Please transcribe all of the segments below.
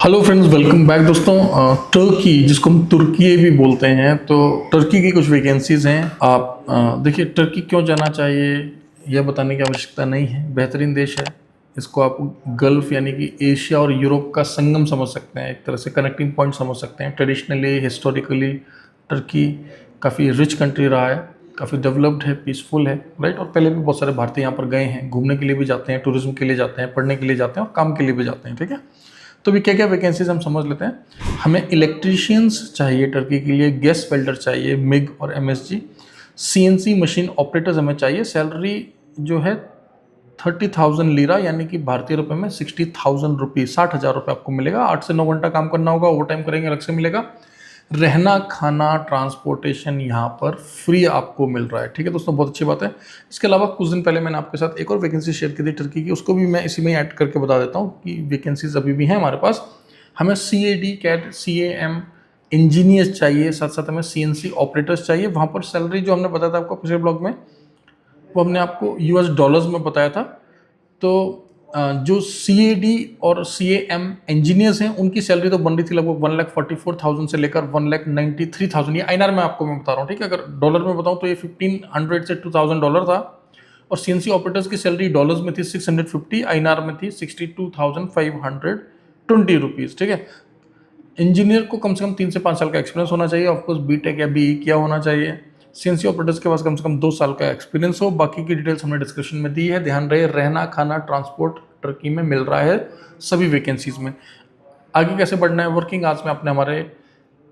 Hello friends, welcome back दोस्तों। Turkey जिसको हम तुर्की भी बोलते हैं, तो टर्की की कुछ वैकेंसीज हैं। आप देखिए, टर्की क्यों जाना चाहिए यह बताने की आवश्यकता नहीं है। बेहतरीन देश है। इसको आप गल्फ यानी कि एशिया और यूरोप का संगम समझ सकते हैं, एक तरह से कनेक्टिंग पॉइंट समझ सकते हैं। ट्रेडिशनली, हिस्टोरिकली टर्की काफ़ी रिच कंट्री रहा है, काफ़ी डेवलप्ड है, पीसफुल है, राइट। और पहले भी बहुत सारे भारतीय यहाँ पर गए हैं, घूमने के लिए भी जाते हैं, टूरिज्म के लिए जाते हैं, पढ़ने के लिए जाते हैं और काम के लिए भी जाते हैं, ठीक है। तो भी क्या क्या वैकेंसीज हम समझ लेते हैं। हमें इलेक्ट्रीशियंस चाहिए टर्की के लिए, गैस वेल्डर चाहिए, मिग और एमएसजी, सीएनसी मशीन ऑपरेटर्स हमें चाहिए। सैलरी जो है 30,000 लीरा यानी कि भारतीय रुपए में 60,000 रुपीज़, 60,000 रुपये आपको मिलेगा। 8 से 9 घंटा काम करना होगा, ओवर टाइम करेंगे अलग से मिलेगा। रहना, खाना, ट्रांसपोर्टेशन यहाँ पर फ्री आपको मिल रहा है, ठीक है दोस्तों, बहुत अच्छी बात है। इसके अलावा कुछ दिन पहले मैंने आपके साथ एक और वैकेंसी शेयर की थी टर्की की, उसको भी मैं इसी में ऐड करके बता देता हूँ कि वैकेंसीज अभी भी हैं हमारे पास। हमें CAD कैट CAM इंजीनियर्स चाहिए, साथ साथ हमें CNC ऑपरेटर्स चाहिए। वहाँ पर सैलरी जो हमने बताया था आपको पिछले ब्लॉग में, वो हमने आपको US डॉलर्स में बताया था। तो जो CAD और CAM इंजीनियर्स हैं, उनकी सैलरी तो बन रही थी लगभग 1,44,000 से लेकर 1,93,000। ये INR में आपको मैं बता रहा हूँ, ठीक है। अगर डॉलर में बताऊँ तो ये 1,500 से 2,000 डॉलर था। और CNC ऑपरेटर्स की सैलरी डॉलर्स में थी 650, INR में थी 62,520 रुपीज़, ठीक है। इंजीनियर को कम से कम 3 से 5 साल का एक्सपीरियंस होना चाहिए, ऑफकोर्स बीटेक या BE किया होना चाहिए। CNC ऑपरेटर्स के पास कम से कम 2 साल का एक्सपीरियंस हो। बाकी की डिटेल्स हमने डिस्क्रिप्शन में दी है। ध्यान रहे, रहना, खाना, ट्रांसपोर्ट टर्की में मिल रहा है सभी वैकेंसीज में। आगे कैसे बढ़ना है, वर्किंग आवर्स में आपने हमारे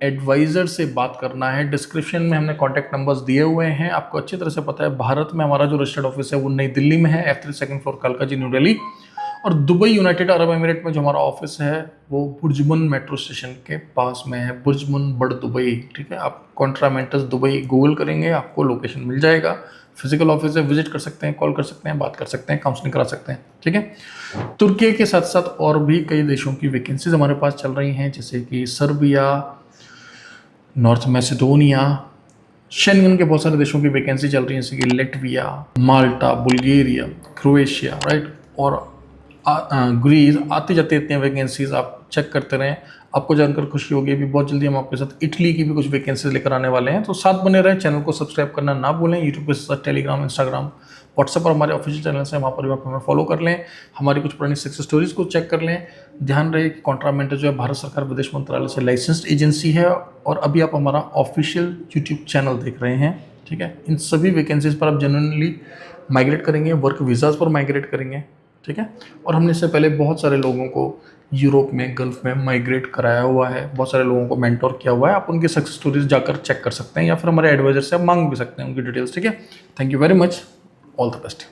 एडवाइज़र से बात करना है। डिस्क्रिप्शन में हमने कॉन्टैक्ट नंबर्स दिए हुए हैं। आपको अच्छी तरह से पता है, भारत में हमारा जो रजिस्टर्ड ऑफिस है वो नई दिल्ली में है, F3 सेकंड फ्लोर, कालका जी, न्यू दिल्ली। और दुबई यूनाइटेड अरब एमिरेट में जो हमारा ऑफिस है वो बुर्जमन मेट्रो स्टेशन के पास में है, बुर्जमन बड़ दुबई, ठीक है। आप कॉन्ट्रा मेंटस दुबई गूगल करेंगे, आपको लोकेशन मिल जाएगा। फिजिकल ऑफिस है, विजिट कर सकते हैं, कॉल कर सकते हैं, बात कर सकते हैं, काउंसलिंग करा सकते हैं, ठीक है। तुर्की के साथ साथ और भी कई देशों की वैकेंसीज हमारे पास चल रही हैं, जैसे कि सर्बिया, नॉर्थ मैसेडोनिया, शेंगन के बहुत सारे देशों की वैकेंसी चल रही है, जैसे कि लेटविया, माल्टा, बुल्गारिया, क्रोएशिया, राइट। और ग्रीस। आती जाती इतनी वैकेंसीज आप चेक करते रहें, आपको जानकर खुशी होगी। अभी बहुत जल्दी हम आपके साथ इटली की भी कुछ वैकेंसीज लेकर आने वाले हैं, तो साथ बने रहें। चैनल को सब्सक्राइब करना ना भूलें। यूट्यूब के साथ टेलीग्राम, इंस्टाग्राम, व्हाट्सएप पर हमारे ऑफिशियल चैनल्स हैं, वहाँ पर भी आप हमें फॉलो कर लें। हमारी कुछ पुरानी सक्सेस स्टोरीज को चेक कर लें। ध्यान रहे कि कॉन्ट्रा मेंटर जो है भारत सरकार विदेश मंत्रालय से लाइसेंस्ड एजेंसी है। और अभी आप हमारा ऑफिशियल यूट्यूब चैनल देख रहे हैं, ठीक है। इन सभी वैकेंसीज पर आप जेन्युइनली माइग्रेट करेंगे, वर्क वीज़ाज पर माइग्रेट करेंगे, ठीक है। और हमने इससे पहले बहुत सारे लोगों को यूरोप में, गल्फ में माइग्रेट कराया हुआ है, बहुत सारे लोगों को मेंटोर किया हुआ है। आप उनकी सक्सेस स्टोरीज जाकर चेक कर सकते हैं, या फिर हमारे एडवाइजर से आप मांग भी सकते हैं उनकी डिटेल्स, ठीक है। Thank you very much, all the best.